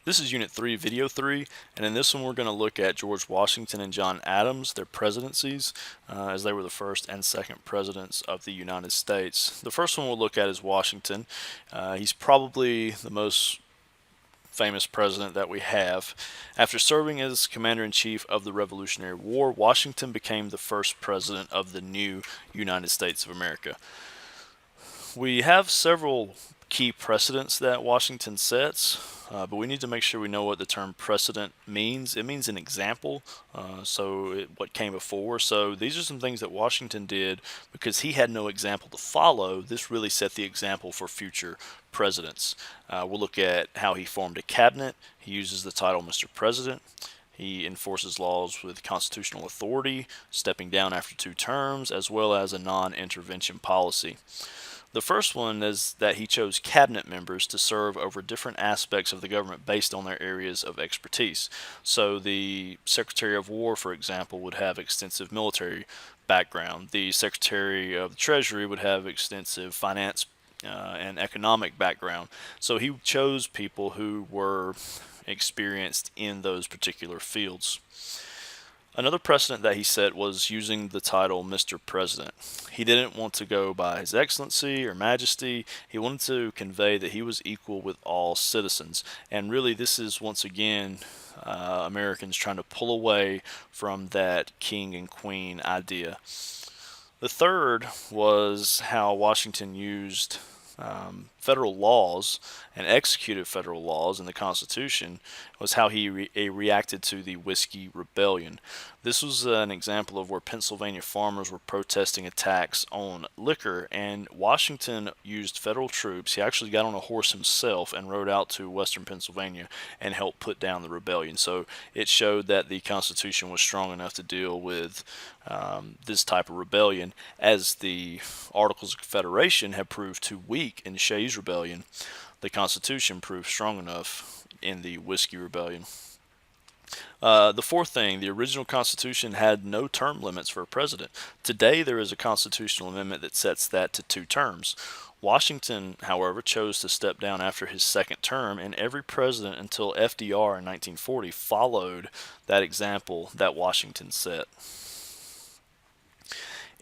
This is Unit 3, Video 3, and in this one we're going to look at George Washington and John Adams, their presidencies, as they were the first and second presidents of the United States. The first one we'll look at is Washington. He's probably the most famous president that we have. After serving as commander-in-chief of the Revolutionary War, Washington became the first president of the new United States of America. We have several key precedents that Washington sets, but we need to make sure we know what the term precedent means. It means an example, what came before. So these are some things that Washington did because he had no example to follow. This really set the example for future presidents. We'll look at how he formed a cabinet. He uses the title Mr. President. He enforces laws with constitutional authority, stepping down after 2 terms, as well as a non-intervention policy. The first one is that he chose cabinet members to serve over different aspects of the government based on their areas of expertise. So the Secretary of War, for example, would have extensive military background. The Secretary of the Treasury would have extensive finance and economic background. So he chose people who were experienced in those particular fields. Another precedent that he set was using the title Mr. President. He didn't want to go by His Excellency or Majesty. He wanted to convey that he was equal with all citizens. And really, this is once again Americans trying to pull away from that king and queen idea. The third was how Washington used federal laws and executed federal laws in the Constitution, was how he reacted to the Whiskey Rebellion. This was an example of where Pennsylvania farmers were protesting a tax on liquor, and Washington used federal troops. He actually got on a horse himself and rode out to western Pennsylvania and helped put down the rebellion. So it showed that the Constitution was strong enough to deal with this type of rebellion, as the Articles of Confederation had proved too weak in Shays' Rebellion. The Constitution proved strong enough in the Whiskey Rebellion. The fourth thing, the original Constitution had no term limits for a president. Today, there is a constitutional amendment that sets that to 2 terms. Washington, however, chose to step down after his second term, and every president until FDR in 1940 followed that example that Washington set.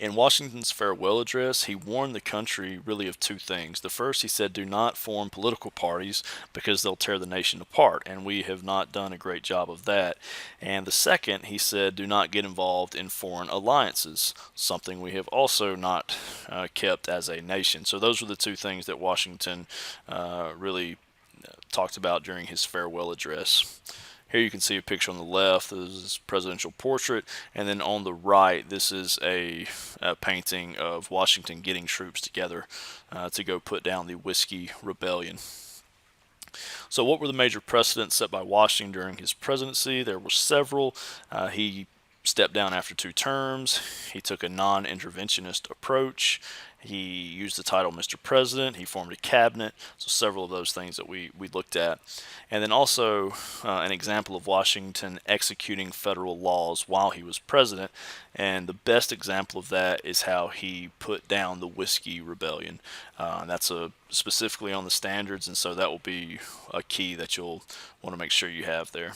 In Washington's farewell address, he warned the country really of 2 things. The first, he said, do not form political parties because they'll tear the nation apart, and we have not done a great job of that. And the second, he said, do not get involved in foreign alliances, something we have also not kept as a nation. So those were the 2 things that Washington really talked about during his farewell address. Here you can see a picture on the left. This is his presidential portrait, and then on the right, this is a painting of Washington getting troops together to go put down the Whiskey Rebellion. So what were the major precedents set by Washington during his presidency? There were several. He stepped down after 2 terms. He took a non-interventionist approach. He used the title Mr. President. He formed a cabinet. So several of those things that we looked at. And then also an example of Washington executing federal laws while he was president. And the best example of that is how he put down the Whiskey Rebellion. That's specifically on the standards, and so that will be a key that you'll want to make sure you have there.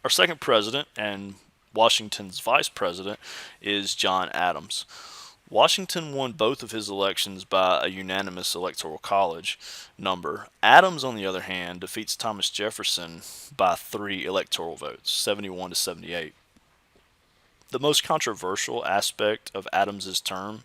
Our second president and Washington's vice president is John Adams. Washington won both of his elections by a unanimous electoral college number. Adams, on the other hand, defeats Thomas Jefferson by 3 electoral votes, 71 to 78. The most controversial aspect of Adams's term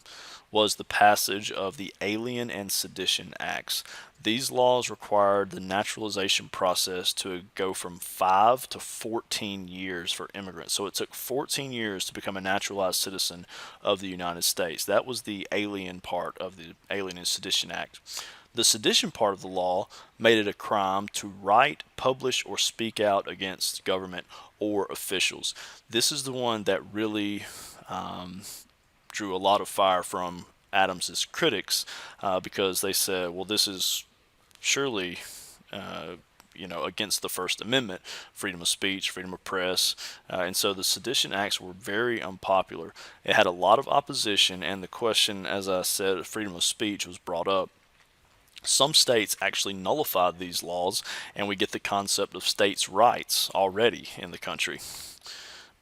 was the passage of the Alien and Sedition Acts. These laws required the naturalization process to go from 5 to 14 years for immigrants. So it took 14 years to become a naturalized citizen of the United States. That was the alien part of the Alien and Sedition Act. The sedition part of the law made it a crime to write, publish, or speak out against government or officials. This is the one that really drew a lot of fire from Adams's critics because they said, well, this is surely against the First Amendment, freedom of speech, freedom of press, and so the Sedition Acts were very unpopular. It had a lot of opposition, and the question, as I said, of freedom of speech was brought up. Some states actually nullified these laws, and we get the concept of states' rights already in the country.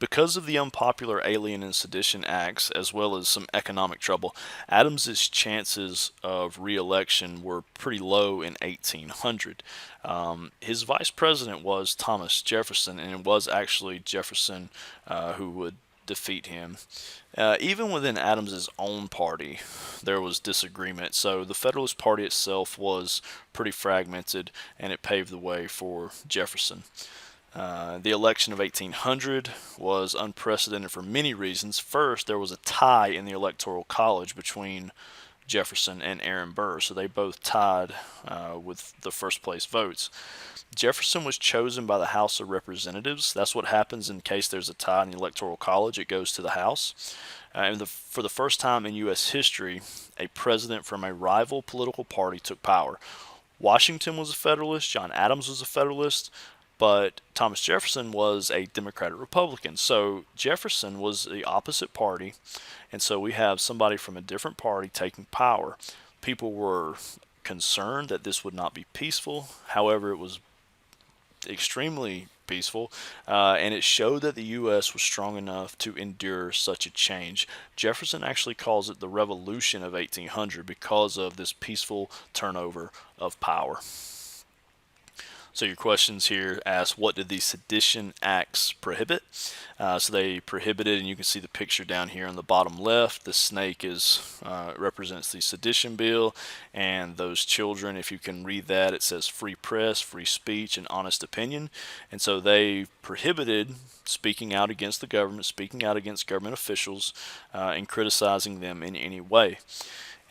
Because of the unpopular Alien and Sedition Acts, as well as some economic trouble, Adams's chances of re-election were pretty low in 1800. His vice president was Thomas Jefferson, and it was actually Jefferson who would defeat him. Even within Adams's own party, there was disagreement. So the Federalist Party itself was pretty fragmented, and it paved the way for Jefferson. The election of 1800 was unprecedented for many reasons. First, there was a tie in the Electoral College between Jefferson and Aaron Burr, so they both tied with the first place votes. Jefferson was chosen by the House of Representatives. That's what happens in case there's a tie in the Electoral College, it goes to the House. For the first time in U.S. history, a president from a rival political party took power. Washington was a Federalist, John Adams was a Federalist, but Thomas Jefferson was a Democratic Republican. So Jefferson was the opposite party, and so we have somebody from a different party taking power. People were concerned that this would not be peaceful. However, it was extremely peaceful, and it showed that the U.S. was strong enough to endure such a change. Jefferson actually calls it the Revolution of 1800 because of this peaceful turnover of power. So your questions here ask, what did the Sedition Acts prohibit? So they prohibited, and you can see the picture down here on the bottom left. The snake represents the Sedition Bill, and those children, if you can read that, it says free press, free speech, and honest opinion. And so they prohibited speaking out against the government, speaking out against government officials, and criticizing them in any way.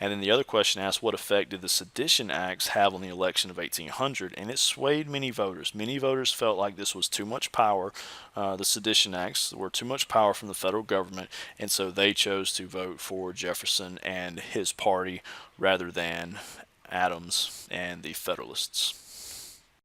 And then the other question asks, what effect did the Sedition Acts have on the election of 1800? And it swayed many voters. Many voters felt like this was too much power. The Sedition Acts were too much power from the federal government, and so they chose to vote for Jefferson and his party rather than Adams and the Federalists.